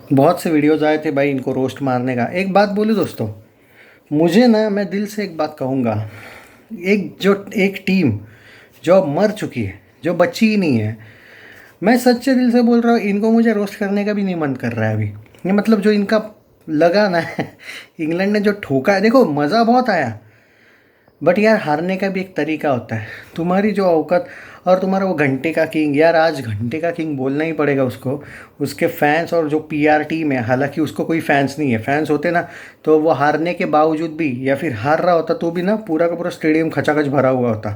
बहुत से वीडियोज़ आए थे भाई इनको रोस्ट मारने का। एक बात बोलूँ दोस्तों, मुझे ना मैं दिल से एक बात कहूँगा। एक टीम जो अब मर चुकी है, जो बची ही नहीं है, मैं सच्चे दिल से बोल रहा हूँ, इनको मुझे रोस्ट करने का भी नहीं मन कर रहा है अभी। ये मतलब जो इनका लगा ना इंग्लैंड ने जो ठोका है, देखो मज़ा बहुत आया, बट यार हारने का भी एक तरीका होता है। तुम्हारी जो औकात और तुम्हारा वो घंटे का किंग, यार आज घंटे का किंग बोलना ही पड़ेगा उसको। उसके फैंस और जो पीआर टीम है, हालांकि उसको कोई फैंस नहीं है, फैंस होते ना तो वो हारने के बावजूद भी या फिर हार रहा होता तो भी ना पूरा का पूरा स्टेडियम खचाखच भरा हुआ होता।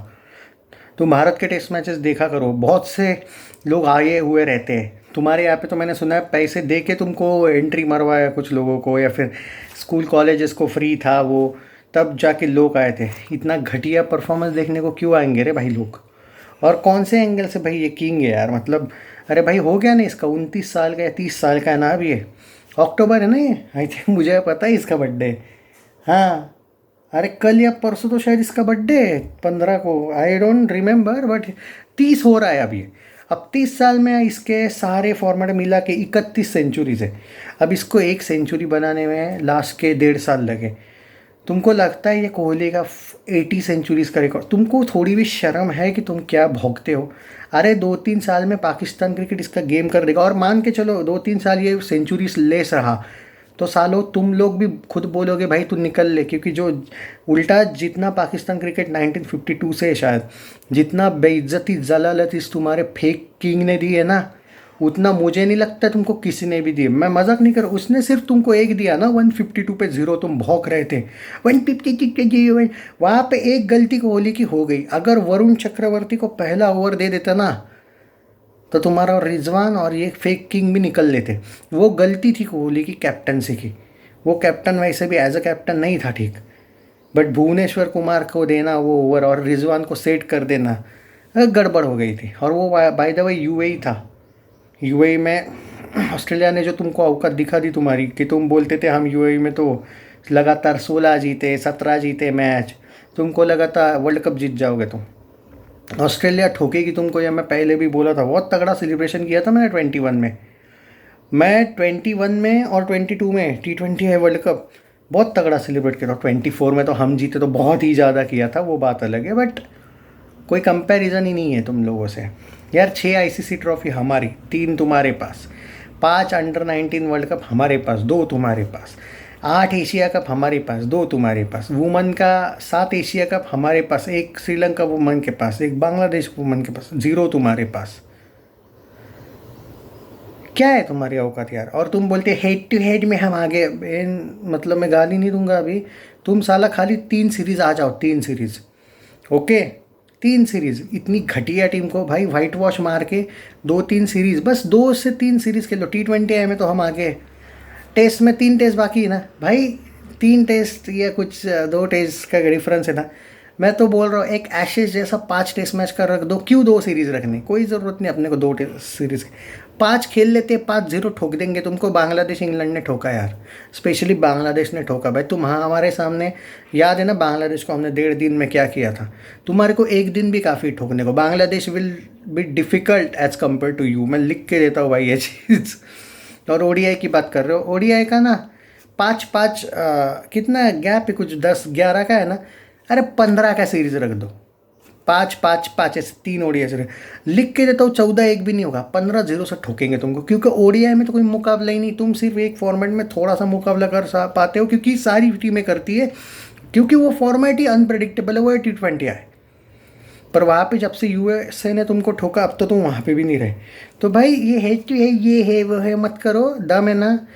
तुम भारत के टेस्ट मैचेस देखा करो, बहुत से लोग आए हुए रहते हैं। तुम्हारे यहाँ पे तो मैंने सुना है पैसे दे के तुमको एंट्री मरवाया कुछ लोगों को, या फिर स्कूल कॉलेजेस को फ्री था वो, तब जाके लोग आए थे। इतना घटिया परफॉर्मेंस देखने को क्यों आएंगे रे भाई लोग? और कौन से एंगल से भाई ये किंग है यार? मतलब अरे भाई हो गया ना इसका 29 साल का या 30 साल का है ना अभी ये। अक्टूबर है ना ये, आई थिंक, मुझे पता है इसका बर्थडे। हाँ, अरे कल या परसों तो शायद इसका बर्थडे है, 15 को, आई डोंट रिमेम्बर, बट 30 हो रहा है अभी। अब 30 साल में इसके सारे फॉर्मेट मिला के 31 सेंचुरीज है। अब इसको एक सेंचुरी बनाने में लास्ट के 1.5 साल लगे। तुमको लगता है ये कोहली का 80 सेंचुरीज का रिकॉर्ड? तुमको थोड़ी भी शर्म है कि तुम क्या भोगते हो? अरे 2-3 साल में पाकिस्तान क्रिकेट इसका गेम कर देगा, और मान के चलो 2-3 साल ये सेंचुरीज लेस रहा तो सालों तुम लोग भी खुद बोलोगे भाई तू निकल ले, क्योंकि जो उल्टा जितना पाकिस्तान क्रिकेट 1952 से शायद जितना बेइज्जती जलालत इस तुम्हारे फेक किंग ने दी है ना, उतना मुझे नहीं लगता तुमको किसी ने भी दिया। मैं मजाक नहीं कर रहा, उसने सिर्फ तुमको एक दिया ना, 152 पे 0 तुम भौंक रहे थे, 152 पे 0। वहाँ पे एक गलती कोहली की हो गई। अगर वरुण चक्रवर्ती को पहला ओवर दे देता ना तो तुम्हारा और रिजवान और ये फेक किंग भी निकल लेते। वो गलती थी कोहली की कैप्टनसी की। वो कैप्टन वैसे भी एज अ कैप्टन नहीं था ठीक, बट भुवनेश्वर कुमार को देना वो ओवर और रिजवान को सेट कर देना, गड़बड़ हो गई थी। और वो बाय द वे यूएई था। यूएई में ऑस्ट्रेलिया ने जो तुमको औकात दिखा दी तुम्हारी, कि तुम बोलते थे हम यूएई में तो लगातार 16 जीते, 17 जीते मैच, तुमको लगा था वर्ल्ड कप जीत जाओगे तुम। ऑस्ट्रेलिया ठोकेगी तुमको, या मैं पहले भी बोला था। बहुत तगड़ा सेलिब्रेशन किया था मैंने 21 में। मैं 21 में और 22 में T20 है वर्ल्ड कप, बहुत तगड़ा सेलिब्रेट किया था। 24 में तो हम जीते तो बहुत ही ज़्यादा किया था, वो बात अलग है, बट कोई कंपैरिजन ही नहीं है तुम लोगों से। यार 6 आईसीसी ट्रॉफी हमारी, 3 तुम्हारे पास, 5 अंडर 19 वर्ल्ड कप हमारे पास, 2 तुम्हारे पास, 8 एशिया कप हमारे पास, 2 तुम्हारे पास, वुमन का 7 एशिया कप हमारे पास, 1 श्रीलंका वुमन के पास, 1 बांग्लादेश वुमन के पास, 0 तुम्हारे पास। क्या है तुम्हारी औकात यार? और तुम बोलते हेड टू हेड में हम आगे। मतलब मैं गाली नहीं दूंगा अभी। तुम साला खाली 3 सीरीज आ जाओ, 3 सीरीज, ओके? 3 सीरीज इतनी घटिया टीम को भाई वाइट वॉश मार के 2-3 सीरीज, बस 2 से 3 सीरीज खेलो। T20 है में तो हम आगे। टेस्ट में 3 टेस्ट बाकी है ना भाई, 3 टेस्ट या कुछ 2 टेस्ट का डिफरेंस है ना। मैं तो बोल रहा हूँ एक एशेज जैसा 5 टेस्ट मैच का रख दो। क्यों 2 सीरीज रखने? कोई ज़रूरत नहीं अपने को 2 टेस्ट सीरीज। 5 खेल लेते, 5-0 ठोक देंगे तुमको। बांग्लादेश इंग्लैंड ने ठोका यार, स्पेशली बांग्लादेश ने ठोका भाई। तुम हाँ हमारे सामने याद है ना बांग्लादेश को हमने 1.5 दिन में क्या किया था? तुम्हारे को एक दिन भी काफ़ी ठोकने को। Bangladesh will be difficult as compared to you, मैं लिख के देता हूँ भाई ये चीज़। और ओडीआई की बात कर रहे हो, ओडीआई का ना 5-5 कितना गैप है, कुछ 10-11 का है ना। अरे 15 का सीरीज रख दो, 5-5-5 ऐसे 3 ओडीआई से लिख के देता हूँ। 14-1 भी नहीं होगा, 15-0 से ठोकेंगे तुमको, क्योंकि ओडीआई में तो कोई मुकाबला ही नहीं। तुम सिर्फ एक फॉर्मेट में थोड़ा सा मुकाबला कर पाते हो, क्योंकि सारी टीमें करती है, क्योंकि वो फॉर्मेट ही अनप्रडिक्टेबल है, वो T20 है। पर वहाँ पे जब से यूएसए ने तुमको ठोका, अब तो तुम वहाँ पे भी नहीं रहे। तो भाई ये है कि है, ये है वो है मत करो। दम है ना,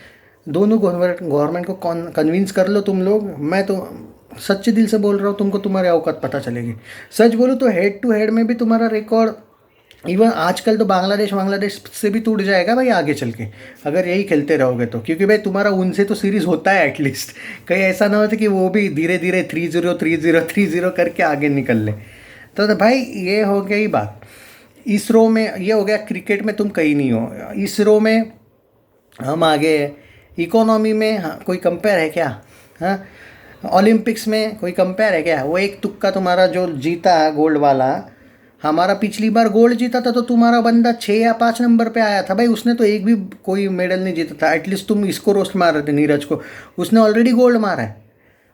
दोनों गवर्नमेंट को कन्विंस कर लो तुम लोग। मैं तो सच्चे दिल से बोल रहा हूँ, तुमको तुम्हारे औकात पता चलेगी। सच बोलो तो हेड टू हेड में भी तुम्हारा रिकॉर्ड इवन आजकल तो बांग्लादेश से भी टूट जाएगा भाई आगे चल के, अगर यही खेलते रहोगे तो। क्योंकि भाई तुम्हारा उनसे तो सीरीज़ होता है एटलीस्ट। कहीं ऐसा ना होता कि वो भी धीरे धीरे 3-0 3-0 3-0 करके आगे निकल ले। तो भाई ये हो गई बात। इसरो में ये हो गया, क्रिकेट में तुम कहीं नहीं हो, इसरो में हम आगे हैं। इकोनॉमी में हाँ, कोई कंपेयर है क्या? हाँ, ओलंपिक्स में कोई कंपेयर है क्या? वो एक तुक्का तुम्हारा जो जीता है गोल्ड वाला, हमारा पिछली बार गोल्ड जीता था तो तुम्हारा बंदा 6 या 5 नंबर पे आया था भाई, उसने तो एक भी कोई मेडल नहीं जीता था। एटलीस्ट तुम इसको रोस्ट मार रहे थे नीरज को, उसने ऑलरेडी गोल्ड मारा है,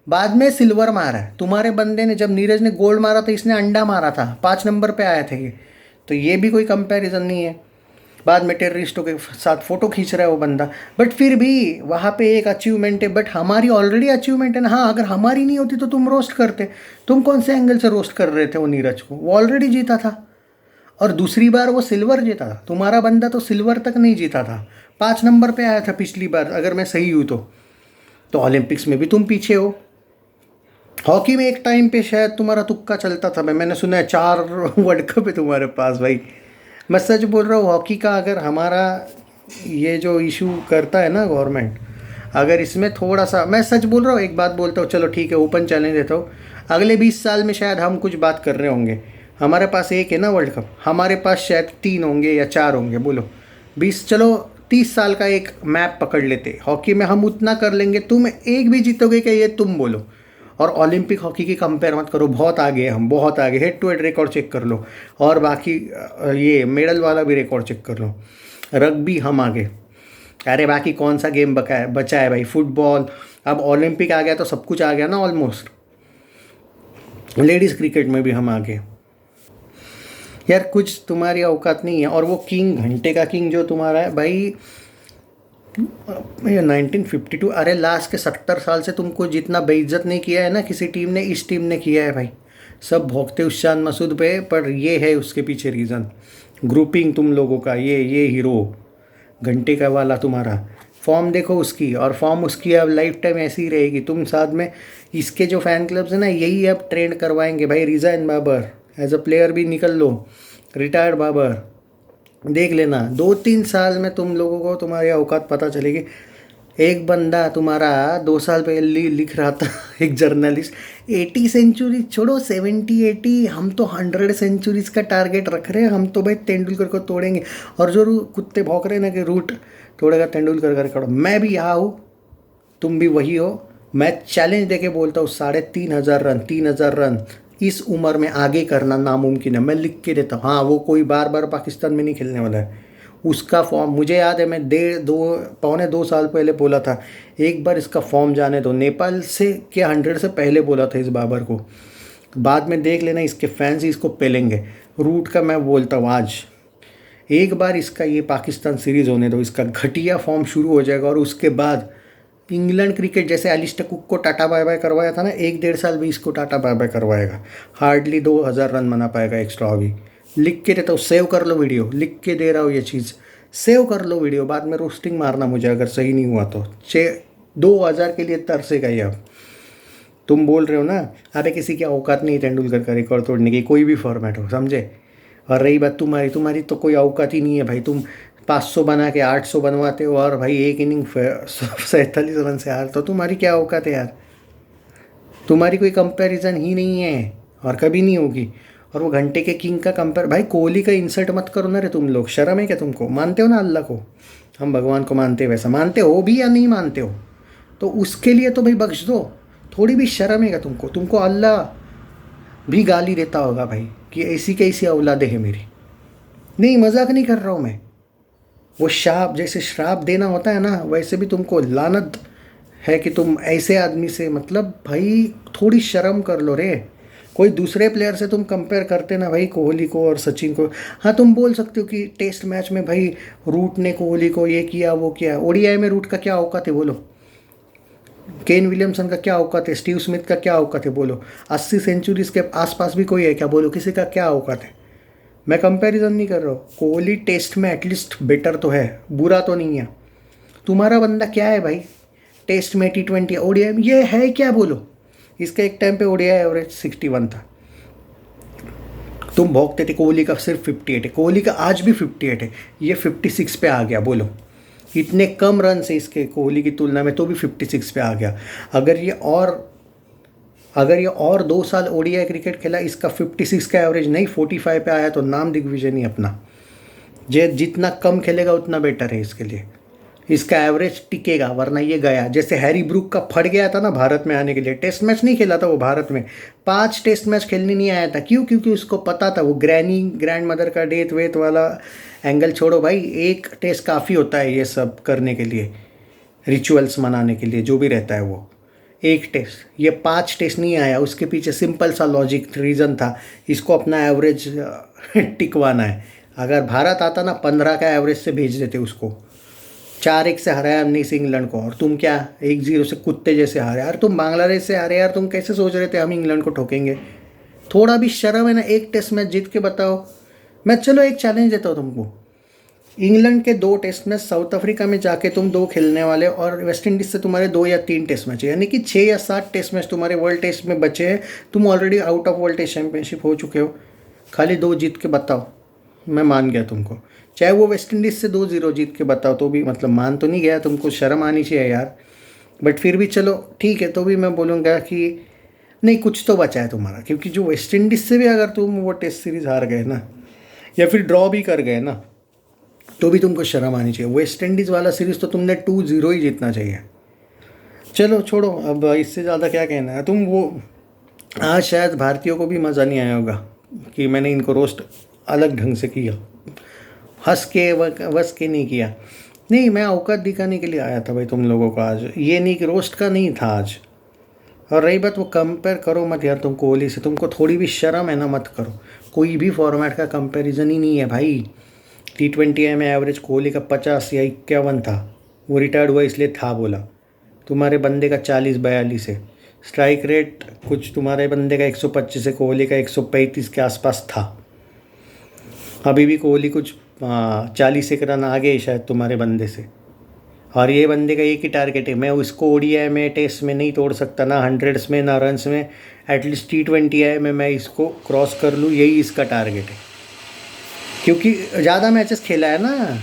बाद में सिल्वर मारा है। तुम्हारे बंदे ने, जब नीरज ने गोल्ड मारा था इसने अंडा मारा था, 5 नंबर पे आए थे ये, तो ये भी कोई कंपैरिजन नहीं है। बाद में टेररिस्टों के साथ फ़ोटो खींच रहा है वो बंदा, बट फिर भी वहाँ पे एक अचीवमेंट है। बट हमारी ऑलरेडी अचीवमेंट है ना। हाँ, अगर हमारी नहीं होती तो तुम रोस्ट करते। तुम कौन से एंगल से रोस्ट कर रहे थे वो नीरज को? वो ऑलरेडी जीता था और दूसरी बार वो सिल्वर जीता था। तुम्हारा बंदा तो सिल्वर तक नहीं जीता था, 5 नंबर पे आया था पिछली बार, अगर मैं सही हूँ तो ओलंपिक्स में भी तुम पीछे हो। हॉकी में एक टाइम पे शायद तुम्हारा तुक्का चलता था, मैंने सुना है 4 वर्ल्ड कप है तुम्हारे पास भाई। मैं सच बोल रहा हूँ, हॉकी का अगर हमारा ये जो इशू करता है ना गवर्नमेंट, अगर इसमें थोड़ा सा, मैं सच बोल रहा हूँ, एक बात बोलता हूँ, चलो ठीक है, ओपन चैलेंज देता हूँ, अगले 20 साल में शायद हम कुछ बात कर रहे होंगे। हमारे पास एक है ना वर्ल्ड कप, हमारे पास शायद 3 होंगे या 4 होंगे, बोलो 20, चलो 30 साल का एक मैप पकड़ लेते, हॉकी में हम उतना कर लेंगे, तुम एक भी जीतोगे क्या ये तुम बोलो। और ओलंपिक हॉकी की कंपेयर मत करो, बहुत आगे हैं हम, बहुत आगे। Head to head record check कर लो, और बाकी ये मेडल वाला भी रिकॉर्ड चेक कर लो। रग्बी हम आगे, अरे बाकी कौन सा गेम बचा है भाई? फुटबॉल, अब ओलंपिक आ गया तो सब कुछ आ गया ना ऑलमोस्ट। लेडीज़ क्रिकेट में भी हम आगे। यार कुछ तुम्हारी औकात नहीं है। और वो किंग, घंटे का किंग जो तुम्हारा है भाई, ये 1952, अरे लास्ट के 70 साल से तुमको जितना बेइज्जत नहीं किया है ना किसी टीम ने, इस टीम ने किया है भाई। सब भोगते उस्मान मसूद पे, पर ये है उसके पीछे रीज़न, ग्रुपिंग तुम लोगों का, ये हीरो घंटे का वाला तुम्हारा। फॉर्म देखो उसकी, और फॉर्म उसकी अब लाइफ टाइम ऐसी ही रहेगी। तुम साथ में इसके जो फ़ैन क्लब्स हैं ना, यही अब ट्रेंड करवाएंगे भाई। Resign Babar as a player भी निकल लो, रिटायर्ड बाबर, देख लेना 2-3 साल में तुम लोगों को तुम्हारी औकात पता चलेगी। एक बंदा तुम्हारा 2 साल पहले लिख रहा था, एक जर्नलिस्ट, 80 सेंचुरी छोड़ो, 70-80, हम तो 100 सेंचुरीज का टारगेट रख रहे हैं, हम तो भाई तेंदुलकर को तोड़ेंगे। और जो कुत्ते भौंक रहे हैं ना कि रूट तोड़ेगा तेंदुलकर कर करो, मैं भी यहाँ हूँ, तुम भी वही हो। मैं चैलेंज देके बोलता हूँ, 3,500 रन, 3,000 रन इस उम्र में आगे करना नामुमकिन है। मैं लिख के देता हूँ। हाँ, वो कोई बार बार पाकिस्तान में नहीं खेलने वाला है। उसका फॉर्म मुझे याद है, मैं 1.5-2 साल पहले बोला था, एक बार इसका फॉर्म जाने दो। नेपाल से क्या 100 से पहले बोला था इस बाबर को, बाद में देख लेना इसके फैंस ही इसको पेलेंगे। रूट का मैं बोलता हूँ, आज एक बार इसका ये पाकिस्तान सीरीज़ होने दो, इसका घटिया फॉर्म शुरू हो जाएगा, और उसके बाद इंग्लैंड क्रिकेट जैसे एलिस्टर कुक को टाटा बाय बाय करवाया था ना, 1-1.5 साल भी इसको टाटा बाय बाय करवाएगा। हार्डली 2,000 रन बना पाएगा एक्स्ट्रा भी। लिख के देता हूँ, सेव कर लो वीडियो, लिख के दे रहा हूँ ये चीज़, सेव कर लो वीडियो, बाद में रोस्टिंग मारना मुझे अगर सही नहीं हुआ तो। 2,000 के लिए तरसेगा ये। अब तुम बोल रहे हो ना, अबे किसी की औकात नहीं तेंदुलकर का रिकॉर्ड तोड़ने की, कोई भी फॉर्मेट हो, समझे। और रही बात तुम्हारी तो कोई औकात ही नहीं है भाई। तुम 500 बना के 800 बनवाते हो, और भाई एक इनिंग 47 रन से हार, तो तुम्हारी क्या औकात है यार? तुम्हारी कोई कंपैरिजन ही नहीं है और कभी नहीं होगी। और वो घंटे के किंग का कंपेयर, भाई कोहली का इंसल्ट मत करो ना रे तुम लोग, शर्म है क्या तुमको? मानते हो ना अल्लाह को, हम भगवान को मानते हैं, वैसा मानते हो भी या नहीं मानते हो, तो उसके लिए तो भाई बख्श दो, थोड़ी भी शर्म है क्या तुमको? तुमको अल्लाह भी गाली देता होगा भाई कि ऐसी कैसी औलादे है मेरी। नहीं, मजाक नहीं कर रहा हूँ मैं। वो शाप, जैसे श्राप देना होता है ना, वैसे भी तुमको लानत है कि तुम ऐसे आदमी से, मतलब भाई थोड़ी शर्म कर लो रे। कोई दूसरे प्लेयर से तुम कंपेयर करते ना भाई, कोहली को और सचिन को। हाँ, तुम बोल सकते हो कि टेस्ट मैच में भाई रूट ने कोहली को ये किया वो किया, ओडीआई में रूट का क्या औकात है बोलो? केन विलियमसन का क्या औकात है? स्टीव स्मिथ का क्या औकात है बोलो? 80 सेंचुरीज के आसपास भी कोई है क्या बोलो? किसी का क्या औकात है? मैं कंपैरिजन नहीं कर रहा हूँ, कोहली टेस्ट में एटलीस्ट बेटर तो है, बुरा तो नहीं है। तुम्हारा बंदा क्या है भाई? टेस्ट में T20 ओडीआई में ये है क्या बोलो? इसका एक टाइम पे ओडीआई एवरेज 61 था। तुम भोगते थे कोहली का सिर्फ 58 है, कोहली का आज भी 58 है, ये 56 पे आ गया बोलो। इतने कम रन से इसके कोहली की तुलना में, तो भी 56 पे आ गया। अगर ये और 2 साल ओडीआई क्रिकेट खेला, इसका 56 का एवरेज नहीं 45 पे आया, तो नाम दिग्विजय नहीं अपना। जे जितना कम खेलेगा उतना बेटर है इसके लिए। इसका एवरेज टिकेगा, वरना ये गया। जैसे हैरी ब्रूक का फट गया था ना भारत में आने के लिए, टेस्ट मैच नहीं खेला था वो भारत में, 5 टेस्ट मैच खेलने नहीं आया था। क्यों? क्योंकि उसको पता था वो ग्रैंड मदर का डेथ वेथ वाला एंगल छोड़ो भाई, एक टेस्ट काफ़ी होता है ये सब करने के लिए, रिचुअल्स मनाने के लिए, जो भी रहता है वो एक टेस्ट। ये 5 टेस्ट नहीं आया, उसके पीछे सिंपल सा लॉजिक रीज़न था, इसको अपना एवरेज टिकवाना है। अगर भारत आता ना 15 का एवरेज से भेज देते उसको। 4-1 से हराया हमने इस इंग्लैंड को, और तुम क्या 1-0 से कुत्ते जैसे हारे यार। तुम बांग्लादेश से हारे यार, तुम कैसे सोच रहे थे हम इंग्लैंड को ठोकेंगे? थोड़ा भी शर्म है ना? एक टेस्ट मैच जीत के बताओ। मैं चलो एक चैलेंज देता हूँ तुमको, इंग्लैंड के 2 टेस्ट मैच, साउथ अफ्रीका में जाके तुम 2 खेलने वाले, और वेस्ट इंडीज़ से तुम्हारे 2 या 3 टेस्ट मैच है, यानी कि 6 या 7 टेस्ट मैच तुम्हारे वर्ल्ड टेस्ट में बचे हैं। तुम already out of world test championship हो चुके हो, खाली 2 जीत के बताओ। मैं मान गया तुमको, चाहे वो वेस्ट इंडीज़ से 2-0 जीत के बताओ तो भी, मतलब मान तो नहीं गया, तुमको शर्म आनी चाहिए यार। बट फिर भी चलो ठीक है, तो भी मैं बोलूँगा कि नहीं, कुछ तो बचा है तुम्हारा, क्योंकि जो वेस्ट इंडीज़ से भी अगर तुम वो टेस्ट सीरीज़ हार गए ना, या फिर ड्रॉ भी कर गए ना, तो भी तुमको शर्म आनी चाहिए। वेस्ट इंडीज़ वाला सीरीज़ तो तुमने 2-0 ही जीतना चाहिए। चलो छोड़ो, अब इससे ज़्यादा क्या कहना है। तुम वो आज शायद भारतीयों को भी मज़ा नहीं आया होगा कि मैंने इनको रोस्ट अलग ढंग से किया, हंस के वस के नहीं किया। नहीं, मैं औकात दिखाने के लिए आया था भाई तुम लोगों को आज, ये नहीं कि रोस्ट का नहीं था आज। और रही बात वो कंपेयर करो मत यार तुम कोहली से, तुमको थोड़ी भी शर्म है ना, मत करो। कोई भी फॉर्मेट का कंपैरिजन ही नहीं है भाई। T20 में एवरेज कोहली का 50 या 51 था, वो रिटायर्ड हुआ इसलिए था बोला। तुम्हारे बंदे का 40-42 है। स्ट्राइक रेट कुछ तुम्हारे बंदे का 125 है, कोहली का 135 के आसपास था। अभी भी कोहली कुछ 40 एक रन आगे शायद तुम्हारे बंदे से। और ये बंदे का एक ही टारगेट है, मैं उसको ODI में टेस्ट में नहीं तोड़ सकता, ना 100s में ना रन्स में, एटलीस्ट T20 में मैं इसको क्रॉस कर लूँ, यही इसका टारगेट है। क्योंकि ज़्यादा मैचेस खेला है ना,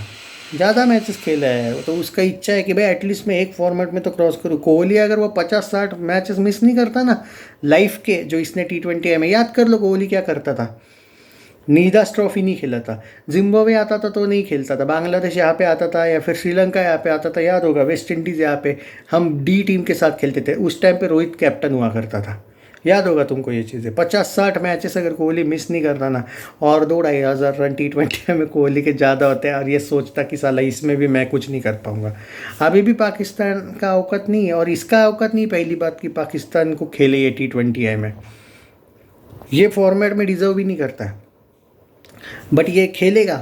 ज़्यादा मैचेस खेला है, तो उसका इच्छा है कि भाई एटलीस्ट मैं एक फॉर्मेट में तो क्रॉस करूँ। कोहली अगर वो 50-60 मैचेस मिस नहीं करता ना लाइफ के, जो इसने T20 में, याद कर लो कोहली क्या करता था। नीदास ट्रॉफी नहीं खेला था, जिम्बाब्वे आता था तो नहीं खेलता था, बांग्लादेश यहाँ पे आता था, या फिर श्रीलंका यहाँ पे आता था, याद होगा, वेस्ट इंडीज़ यहाँ पे हम D टीम के साथ खेलते थे। उस टाइम पे रोहित कैप्टन हुआ करता था, याद होगा तुमको ये चीज़ें। 50-60 मैचेस अगर कोहली मिस नहीं करता ना, और 2-2,500 रन T20 में कोहली के ज़्यादा होते हैं, और ये सोचता कि साला इसमें भी मैं कुछ नहीं कर पाऊँगा। अभी भी पाकिस्तान का औकात नहीं है, और इसका औकात नहीं। पहली बात कि पाकिस्तान को खेले ये T20 में, ये फॉर्मेट में डिज़र्व भी नहीं करता है, बट ये खेलेगा।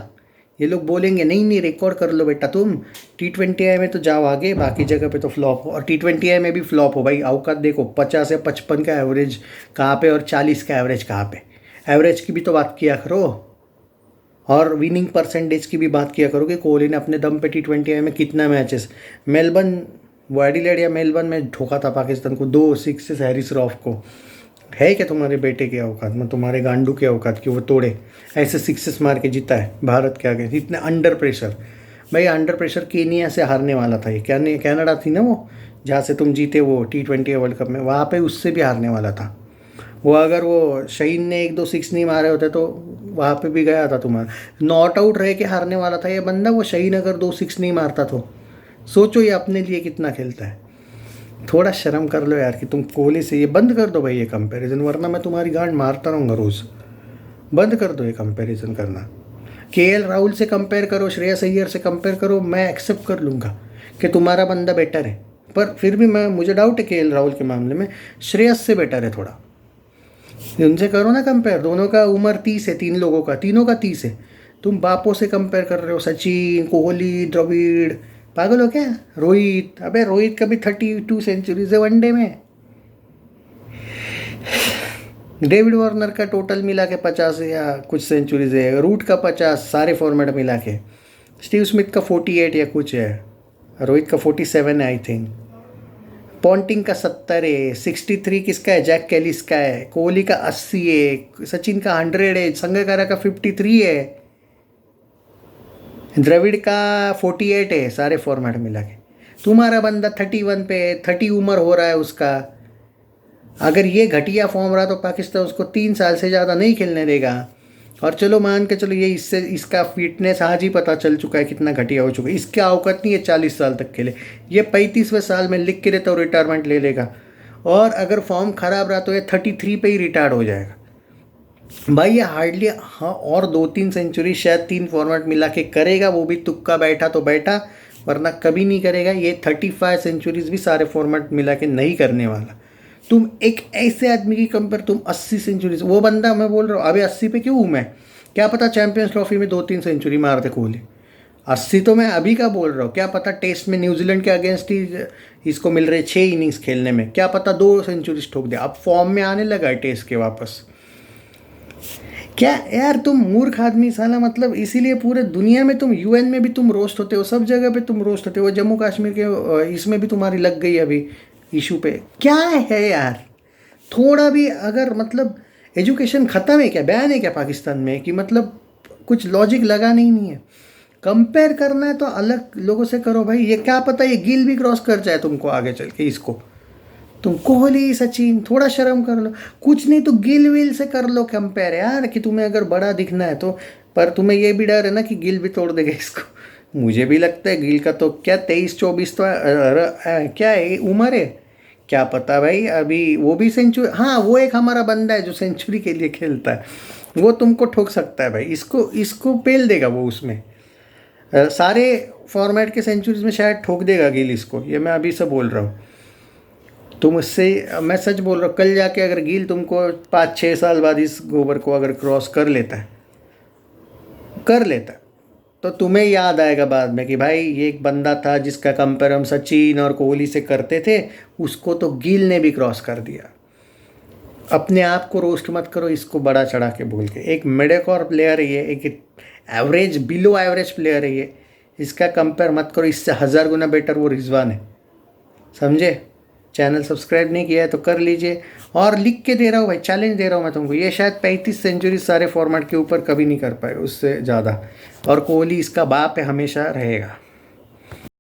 ये लोग बोलेंगे नहीं नहीं रिकॉर्ड कर लो बेटा तुम, T20 में तो जाओ आगे, बाकी जगह पे तो फ्लॉप हो। और T20 में भी फ्लॉप हो भाई, औकात देखो 50 या 55 का एवरेज कहाँ पे, और 40 का एवरेज कहाँ पे। एवरेज की भी तो बात किया करो, और विनिंग परसेंटेज की भी बात किया करो कि कोहली ने अपने दम पे T20 में कितना मैचेस, मेलबर्न एडिलेड या मेलबर्न में ठोका था पाकिस्तान को 2 सिक्सेस हैरिस रॉफ को। है क्या तुम्हारे बेटे की औकात में, तुम्हारे गांडू की औकात कि वो तोड़े ऐसे 6 मार के जीता है भारत के आगे इतने अंडर प्रेशर। भाई अंडर प्रेशर केनिया से हारने वाला था ये, कनाडा थी ना वो, जहाँ से तुम जीते वो T20 वर्ल्ड कप में, वहाँ पे उससे भी हारने वाला था वो। अगर वो शहीन ने 1-2 6 नहीं मारे होते तो वहाँ पे भी गया था तुम्हारा, नॉट आउट रह के हारने वाला था ये बंदा। वो शहीन अगर 2 6 नहीं मारता तो सोचो ये अपने लिए कितना खेलता है। थोड़ा शर्म कर लो यार कि तुम कोहली से, ये बंद कर दो भाई ये कंपैरिजन, वरना मैं तुम्हारी गांड मारता रहूँगा रोज़। बंद कर दो ये कंपैरिजन करना। KL राहुल से कंपेयर करो, श्रेयस अय्यर से कंपेयर करो, मैं एक्सेप्ट कर लूँगा कि तुम्हारा बंदा बेटर है, पर फिर भी मुझे डाउट है KL राहुल के मामले में श्रेयस से बेटर है थोड़ा। उनसे करो ना कंपेयर, दोनों का उम्र 30 है, तीनों का 30 है। तुम बापों से कंपेयर कर रहे हो, सचिन, कोहली, द्रविड़, पागल हो क्या? रोहित, अबे रोहित का भी 32 सेंचुरीज है वनडे में। डेविड वार्नर का टोटल मिला के 50 या कुछ सेंचुरीज है, रूट का 50 सारे फॉर्मेट मिला के, स्टीव स्मिथ का 48 या कुछ है, रोहित का 47 है आई थिंक, पॉन्टिंग का 70 है, 63 किसका है, जैक कैलिस का है, कोहली का 80 है, सचिन का 100 है, संगकारा का 53 है, द्रविड़ का 48 है, सारे फॉर्मेट मिला के। तुम्हारा बंदा 31 पे, 30 उम्र हो रहा है उसका। अगर ये घटिया फॉर्म रहा तो पाकिस्तान उसको 3 साल से ज़्यादा नहीं खेलने देगा। और चलो मान के चलो ये इससे इसका फिटनेस आज ही पता चल चुका है कितना घटिया हो चुका है, इसके औकात नहीं है 40 साल तक खेले। ये 35वें साल में लिख के देता हूँ रिटायरमेंट ले लेगा, और अगर फॉर्म खराब रहा तो ये 33 पे ही रिटायर हो जाएगा भाई। ये हार्डली हाँ और 2-3 सेंचुरी शायद 3 फॉर्मेट मिला के करेगा, वो भी तुक्का बैठा तो बैठा, वरना कभी नहीं करेगा। ये 35 सेंचुरीज भी सारे फॉर्मेट मिला के नहीं करने वाला। तुम एक ऐसे आदमी की कंपेयर, तुम 80 सेंचुरीज, वो बंदा मैं बोल रहा हूँ अभी 80 पे क्यों हूँ मैं, क्या पता चैंपियंस ट्रॉफी में 2-3 सेंचुरी मारते कोहली। 80 तो मैं अभी का बोल रहा हूँ, क्या पता टेस्ट में न्यूजीलैंड के अगेंस्ट ही इसको मिल रहे 6 इनिंग्स खेलने में, क्या पता 2 सेंचुरीज ठोक दे। अब फॉर्म में आने लगा है टेस्ट के वापस। क्या यार तुम मूर्ख आदमी साला, मतलब इसीलिए पूरे दुनिया में तुम यूएन में भी तुम रोस्ट होते हो, सब जगह पे तुम रोस्ट होते हो। जम्मू कश्मीर के इसमें भी तुम्हारी लग गई अभी इशू पे। क्या है यार, थोड़ा भी अगर मतलब एजुकेशन ख़त्म है क्या, बैन है क्या पाकिस्तान में, कि मतलब कुछ लॉजिक लगा नहीं है। कंपेयर करना है तो अलग लोगों से करो भाई। ये क्या पता ये गिल भी क्रॉस कर जाए तुमको आगे चल के, इसको तुम कोहली सचिन थोड़ा शर्म कर लो, कुछ नहीं तो गिल विल से कर लो कंपेयर यार, कि तुम्हें अगर बड़ा दिखना है तो। पर तुम्हें ये भी डर है ना कि गिल भी तोड़ देगा इसको। मुझे भी लगता है गिल का तो क्या 23-24 तो क्या है उम्र है, क्या पता भाई। अभी वो भी सेंचुरी, हाँ वो एक हमारा बंदा है जो सेंचुरी के लिए खेलता है, वो तुमको ठोक सकता है भाई। इसको इसको पेल देगा वो उसमें, सारे फॉर्मेट के सेंचुरीज में शायद ठोक देगा गिल इसको, ये मैं अभी से बोल रहा हूँ। तुम उससे, मैं सच बोल रहा हूँ, कल जाके अगर गिल तुमको 5-6 साल बाद इस गोबर को अगर क्रॉस कर लेता तो तुम्हें याद आएगा बाद में कि भाई ये एक बंदा था जिसका कंपेयर हम सचिन और कोहली से करते थे, उसको तो गिल ने भी क्रॉस कर दिया। अपने आप को रोस्ट मत करो इसको बड़ा चढ़ा के बोल के। एक मिडल प्लेयर है ये, एक एवरेज बिलो एवरेज प्लेयर है ये, इसका कंपेयर मत करो। इससे 1000 गुना बेटर वो रिजवान है, समझे। चैनल सब्सक्राइब नहीं किया है तो कर लीजिए। और लिख के दे रहा हूँ भाई, चैलेंज दे रहा हूँ मैं तुमको, ये शायद 35 सेंचुरी सारे फॉर्मेट के ऊपर कभी नहीं कर पाए उससे ज़्यादा, और कोहली इसका बाप है, हमेशा रहेगा।